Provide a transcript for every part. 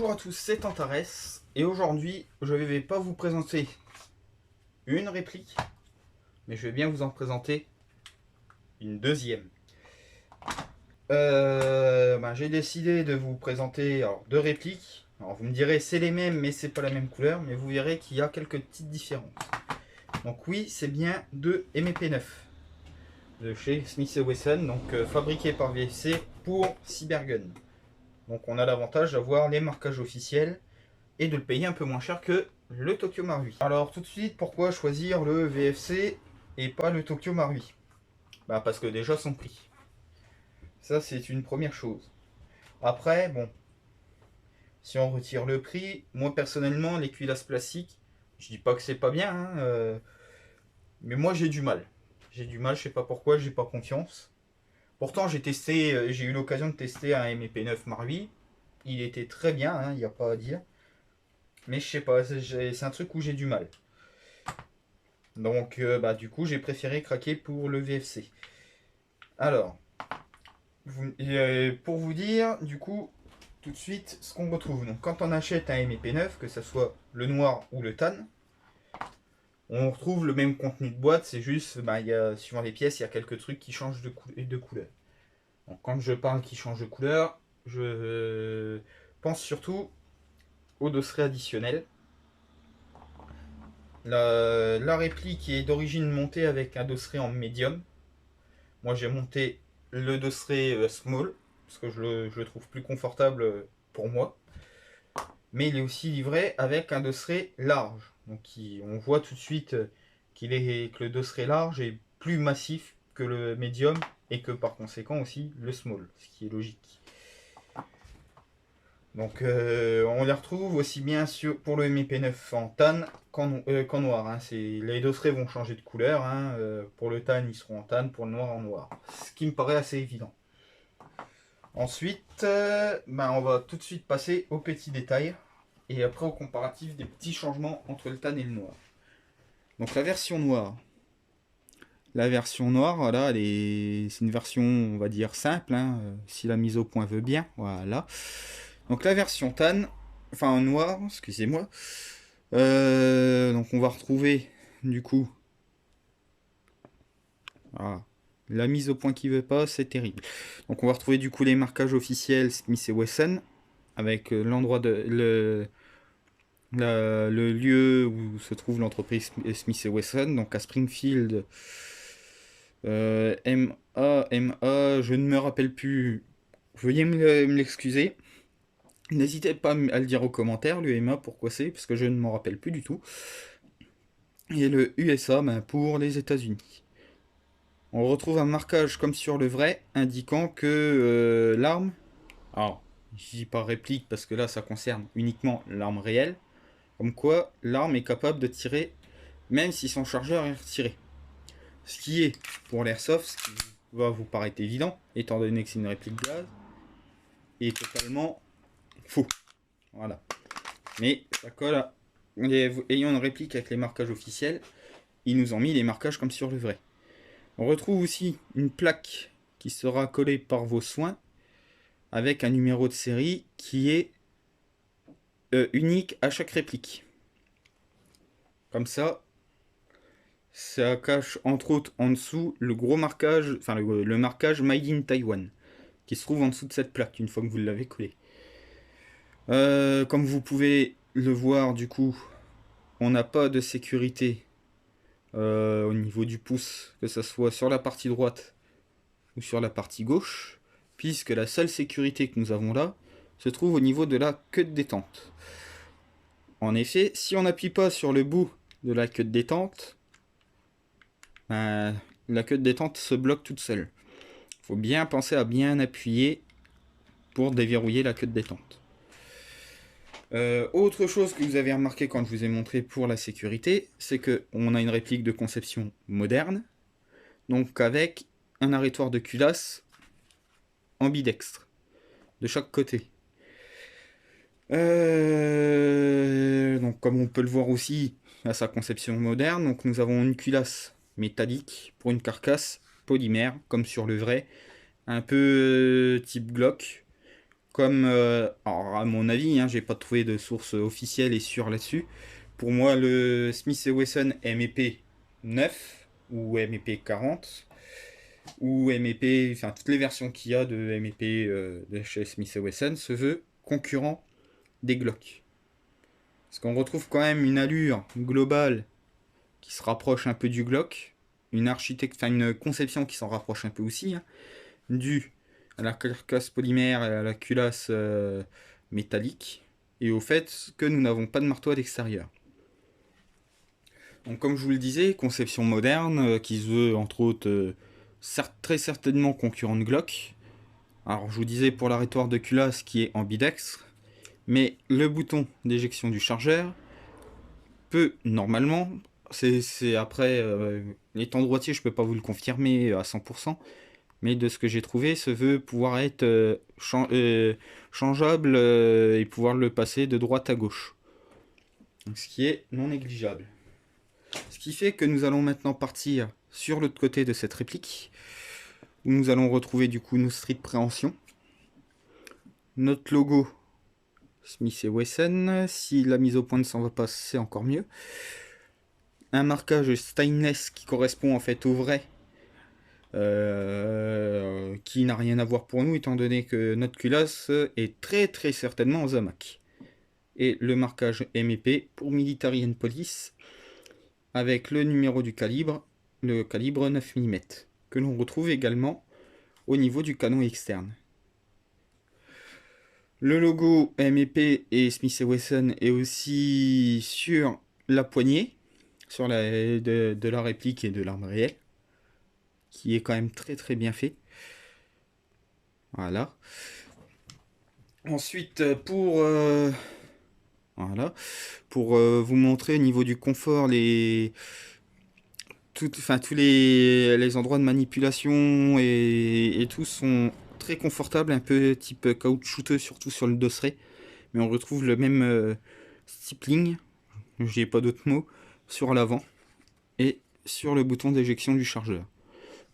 Bonjour à tous, c'est Antares et aujourd'hui je ne vais pas vous présenter une réplique, mais je vais bien vous en présenter une deuxième. J'ai décidé de vous présenter deux répliques. Alors vous me direz c'est les mêmes mais c'est pas la même couleur, mais vous verrez qu'il y a quelques petites différences. Donc oui, c'est bien deux MP9 de chez Smith & Wesson, donc fabriqué par VFC pour Cybergun. Donc on a l'avantage d'avoir les marquages officiels et de le payer un peu moins cher que le Tokyo Marui. Alors tout de suite, pourquoi choisir le VFC et pas le Tokyo Marui? Parce que déjà son prix. Ça c'est une première chose. Après, bon, si on retire le prix, moi personnellement les cuirasses plastiques, je dis pas que c'est pas bien, hein, mais moi j'ai du mal. J'ai du mal, je sais pas pourquoi, j'ai pas confiance. Pourtant j'ai testé, j'ai eu l'occasion de tester un MP9 Marui. Il était très bien, il n'y a pas à dire. Mais je sais pas, c'est un truc où j'ai du mal. Donc du coup j'ai préféré craquer pour le VFC. Alors, pour vous dire du coup tout de suite ce qu'on retrouve. Donc quand on achète un MP9, que ce soit le noir ou le tan, on retrouve le même contenu de boîte, c'est juste suivant les pièces, il y a quelques trucs qui changent de couleur. Donc quand je parle qui change de couleur, je pense surtout au dosseret additionnel. La réplique est d'origine montée avec un dosseret en médium. Moi j'ai monté le dosseret small, parce que je le trouve plus confortable pour moi. Mais il est aussi livré avec un dosseret large. Donc on voit tout de suite que le dosseret large est plus massif que le médium et que par conséquent aussi le small, ce qui est logique. Donc on les retrouve aussi bien pour le MP9 en tan qu'en noir. Hein. Les dosserets vont changer de couleur. Hein. Pour le tan ils seront en tan, pour le noir en noir. Ce qui me paraît assez évident. Ensuite, on va tout de suite passer aux petits détails. Et après au comparatif des petits changements entre le tan et le noir. Donc la version noire. La version noire, voilà, c'est une version, on va dire, simple, hein, si la mise au point veut bien. Voilà. Donc la version tan, enfin noir, excusez-moi. Donc on va retrouver du coup la mise au point qui veut pas, c'est terrible. Donc on va retrouver du coup les marquages officiels Smith & Wesson avec l'endroit de le lieu où se trouve l'entreprise Smith & Wesson, donc à Springfield. MA, je ne me rappelle plus. Veuillez me l'excuser. N'hésitez pas à le dire aux commentaires, l'UMA, pourquoi c'est, parce que je ne m'en rappelle plus du tout. Et le USA, pour les États-Unis. On retrouve un marquage comme sur le vrai, indiquant que l'arme, alors je dis pas réplique parce que là ça concerne uniquement l'arme réelle, comme quoi l'arme est capable de tirer même si son chargeur est retiré. Ce qui est, pour l'airsoft, ce qui va vous paraître évident, étant donné que c'est une réplique gaz, est totalement faux. Voilà. Mais ça colle à... Ayant une réplique avec les marquages officiels, ils nous ont mis les marquages comme sur le vrai. On retrouve aussi une plaque qui sera collée par vos soins avec un numéro de série qui est unique à chaque réplique. Comme ça cache entre autres en dessous le gros marquage, enfin le marquage Made in Taiwan, qui se trouve en dessous de cette plaque une fois que vous l'avez collé. Comme vous pouvez le voir, du coup, on n'a pas de sécurité au niveau du pouce, que ce soit sur la partie droite ou sur la partie gauche, puisque la seule sécurité que nous avons là se trouve au niveau de la queue de détente. En effet, si on n'appuie pas sur le bout de la queue de détente, la queue de détente se bloque toute seule. Il faut bien penser à bien appuyer pour déverrouiller la queue de détente. Autre chose que vous avez remarqué quand je vous ai montré pour la sécurité, c'est qu'on a une réplique de conception moderne, donc avec un arrêtoir de culasse ambidextre, de chaque côté. Donc comme on peut le voir aussi à sa conception moderne, donc nous avons une culasse métallique pour une carcasse polymère, comme sur le vrai, un peu type Glock, comme, alors à mon avis, hein, j'ai pas trouvé de source officielle et sûre là-dessus. Pour moi, le Smith & Wesson MEP 9 ou MEP 40 ou MEP, enfin toutes les versions qu'il y a de MEP de chez Smith & Wesson se veut concurrent des Glock. Parce qu'on retrouve quand même une allure globale qui se rapproche un peu du Glock, une conception qui s'en rapproche un peu aussi, hein, due à la carcasse polymère et à la culasse métallique, et au fait que nous n'avons pas de marteau à l'extérieur. Donc comme je vous le disais, conception moderne, qui se veut entre autres très certainement concurrent de Glock. Alors je vous disais pour l'arrêtoire de culasse qui est ambidextre, mais le bouton d'éjection du chargeur peut normalement, c'est après, étant droitier je peux pas vous le confirmer à 100%, mais de ce que j'ai trouvé, se veut pouvoir être changeable et pouvoir le passer de droite à gauche. Donc, ce qui est non négligeable. Ce qui fait que nous allons maintenant partir sur l'autre côté de cette réplique, où nous allons retrouver du coup nos strips de préhension, notre logo Smith & Wesson, si la mise au point ne s'en va pas, c'est encore mieux. Un marquage stainless qui correspond en fait au vrai, qui n'a rien à voir pour nous étant donné que notre culasse est très certainement en Zamac. Et le marquage MEP pour Military and Police avec le numéro du calibre, le calibre 9 mm, que l'on retrouve également au niveau du canon externe. Le logo MEP et Smith & Wesson est aussi sur la poignée, sur de la réplique et de l'arme réelle, qui est quand même très bien fait. Voilà. Ensuite, voilà, pour vous montrer au niveau du confort tous les endroits de manipulation et tout sont très confortables, un peu type caoutchouteux, surtout sur le dosseret. Mais on retrouve le même stippling, j'ai pas d'autres mots, sur l'avant et sur le bouton d'éjection du chargeur.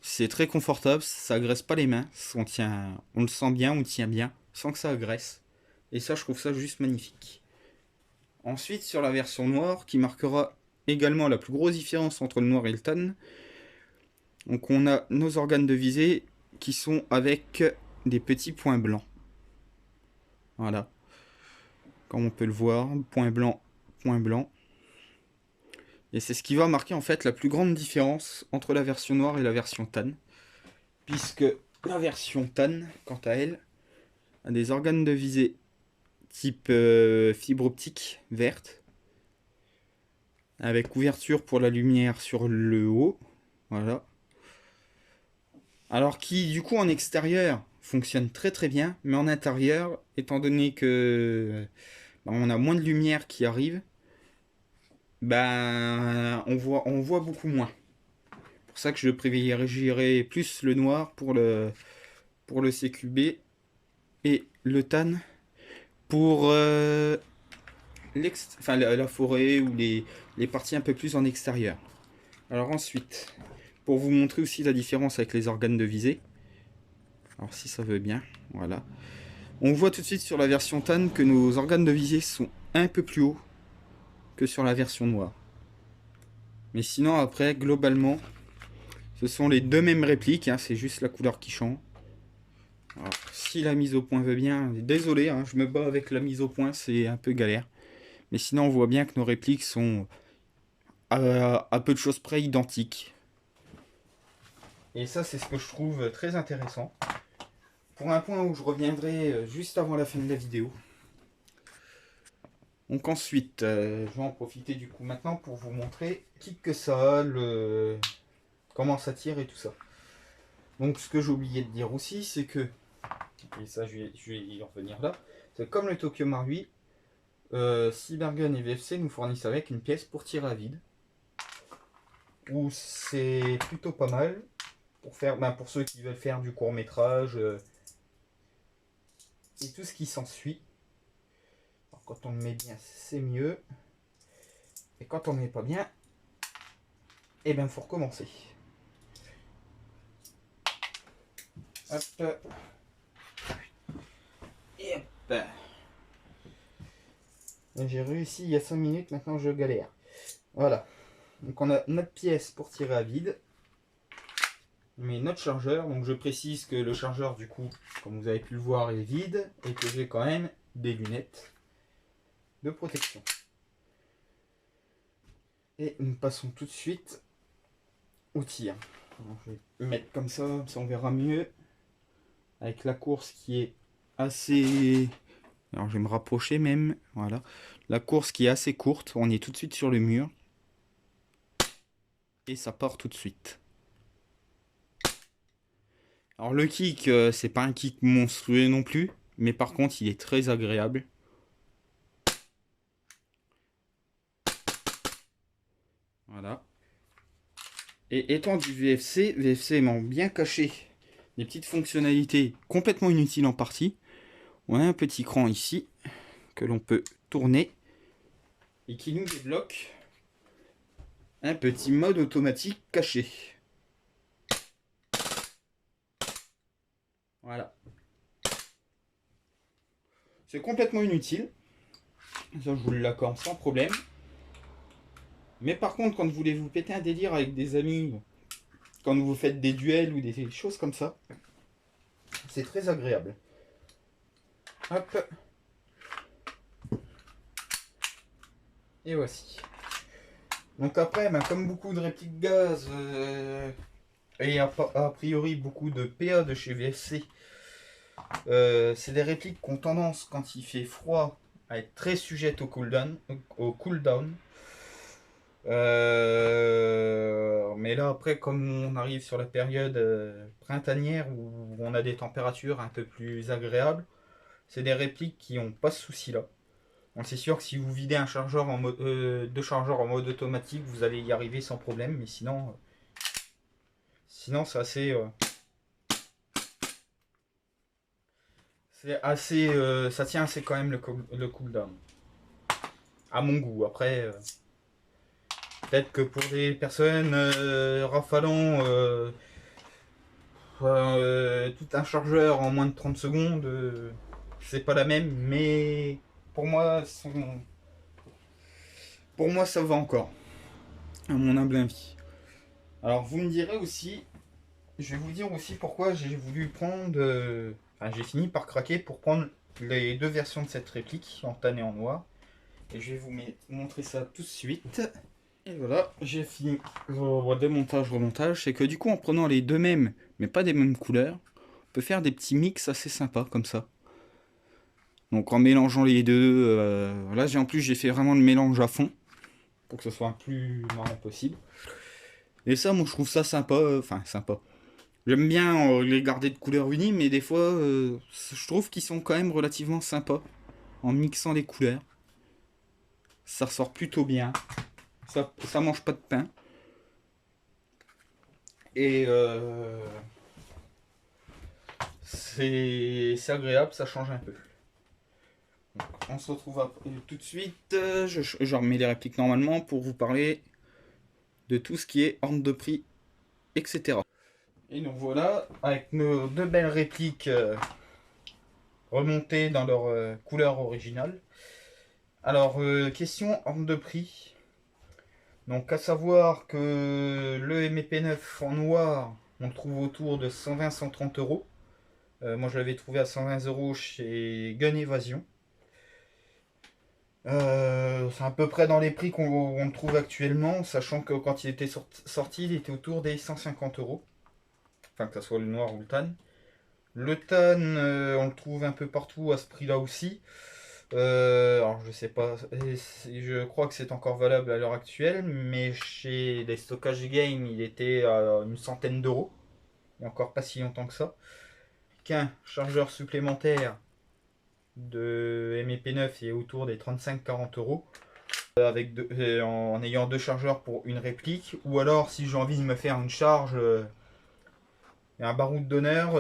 C'est très confortable, ça agresse pas les mains, on le sent bien, on le tient bien, sans que ça agresse. Et ça, je trouve ça juste magnifique. Ensuite, sur la version noire, qui marquera également la plus grosse différence entre le noir et le tan, donc on a nos organes de visée qui sont avec des petits points blancs. Voilà. Comme on peut le voir, point blanc, point blanc. Et c'est ce qui va marquer en fait la plus grande différence entre la version noire et la version tan. Puisque la version tan, quant à elle, a des organes de visée type fibre optique verte, avec ouverture pour la lumière sur le haut. Voilà. Alors qui du coup en extérieur fonctionne très bien, mais en intérieur, étant donné que on a moins de lumière qui arrive, on voit beaucoup moins. C'est pour ça que je privilégierais plus le noir pour le CQB et le tan pour la forêt ou les parties un peu plus en extérieur. Alors ensuite, pour vous montrer aussi la différence avec les organes de visée, alors si ça veut bien, voilà. On voit tout de suite sur la version tan que nos organes de visée sont un peu plus hauts que sur la version noire. Mais sinon après, globalement, ce sont les deux mêmes répliques, hein, c'est juste la couleur qui change. Alors, si la mise au point veut bien, désolé, hein, je me bats avec la mise au point, c'est un peu galère. Mais sinon on voit bien que nos répliques sont à peu de choses près identiques. Et ça c'est ce que je trouve très intéressant. Pour un point où je reviendrai juste avant la fin de la vidéo. Donc ensuite, je vais en profiter du coup maintenant pour vous montrer qui que ça a, comment ça tire et tout ça. Donc ce que j'ai oublié de dire aussi, c'est que, et ça je vais y revenir là, c'est comme le Tokyo Marui, Cybergun et VFC nous fournissent avec une pièce pour tirer à vide. Où c'est plutôt pas mal pour ceux qui veulent faire du court métrage et tout ce qui s'ensuit. Quand on le met bien, c'est mieux. Et quand on ne le met pas bien, eh ben faut recommencer. Hop. Et J'ai réussi il y a 5 minutes, maintenant je galère. Voilà. Donc on a notre pièce pour tirer à vide. Mais notre chargeur, donc je précise que le chargeur du coup, comme vous avez pu le voir, est vide et que j'ai quand même des lunettes de protection. Et nous passons tout de suite au tir. Alors, je vais mettre comme ça on verra mieux. Avec la course qui est assez... Alors je vais me rapprocher même, voilà. La course qui est assez courte, on est tout de suite sur le mur. Et ça part tout de suite. Alors le kick, c'est pas un kick monstrueux non plus, mais par contre il est très agréable. Voilà. Et étant du VFC, VFC m'ont bien caché des petites fonctionnalités complètement inutiles en partie. On a un petit écran ici que l'on peut tourner et qui nous débloque un petit mode automatique caché. Voilà. C'est complètement inutile. Ça, je vous l'accorde sans problème. Mais par contre, quand vous voulez vous péter un délire avec des amis, quand vous faites des duels ou des choses comme ça, c'est très agréable. Hop. Et voici. Donc après, comme beaucoup de répliques gaz et a priori beaucoup de PA de chez VFC, c'est des répliques qui ont tendance, quand il fait froid, à être très sujettes au cooldown. Mais là après, comme on arrive sur la période printanière où on a des températures un peu plus agréables, c'est des répliques qui n'ont pas ce souci là. Donc c'est sûr que si vous videz un chargeur en mode, deux chargeurs en mode automatique, vous allez y arriver sans problème, mais sinon c'est assez ça tient assez quand même le cooldown. À mon goût. Après, peut-être que pour des personnes rafalant tout un chargeur en moins de 30 secondes, c'est pas la même, mais pour moi, ça va encore, à mon humble avis. Alors vous me direz aussi, je vais vous dire aussi pourquoi j'ai voulu prendre, j'ai fini par craquer pour prendre les deux versions de cette réplique, en tan et en noir. Et je vais vous montrer ça tout de suite. Et voilà, j'ai fini le démontage, remontage. C'est que du coup, en prenant les deux mêmes, mais pas des mêmes couleurs, on peut faire des petits mix assez sympas comme ça. Donc en mélangeant les deux, là en plus j'ai fait vraiment le mélange à fond, pour que ce soit le plus marrant possible. Et ça, moi je trouve ça sympa, sympa. J'aime bien les garder de couleurs unies, mais des fois, je trouve qu'ils sont quand même relativement sympas en mixant les couleurs. Ça ressort plutôt bien. Ça mange pas de pain. Et c'est agréable, ça change un peu. Donc, on se retrouve tout de suite. Je remets les répliques normalement pour vous parler de tout ce qui est ordre de prix, etc. Et donc voilà, avec nos deux belles répliques remontées dans leur couleur originale. Alors, question ordre de prix. Donc, à savoir que le MP9 en noir, on le trouve autour de 120-130 euros. Moi, je l'avais trouvé à 120 euros chez Gun Evasion. C'est à peu près dans les prix qu'on le trouve actuellement, sachant que quand il était sorti, il était autour des 150 euros. Enfin, que ce soit le noir ou le tan. Le tan, on le trouve un peu partout à ce prix-là aussi. Alors je sais pas, je crois que c'est encore valable à l'heure actuelle, mais chez les stockages game, il était à une centaine d'euros. Il n'y a encore pas si longtemps que ça. Qu'un chargeur supplémentaire de MEP9 est autour des 35-40 euros. En ayant deux chargeurs pour une réplique. Ou alors si j'ai envie de me faire une charge et un baroud d'honneur,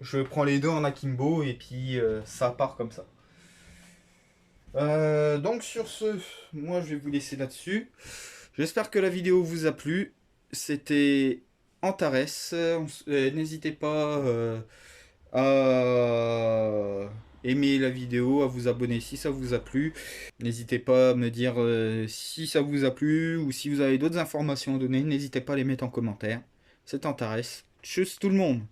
je prends les deux en akimbo et puis ça part comme ça. Donc sur ce, moi je vais vous laisser là-dessus. J'espère que la vidéo vous a plu. C'était Antares. N'hésitez pas à aimer la vidéo, à vous abonner si ça vous a plu. N'hésitez pas à me dire si ça vous a plu ou si vous avez d'autres informations à donner. N'hésitez pas à les mettre en commentaire. Ça t'intéresse. Tchuss tout le monde!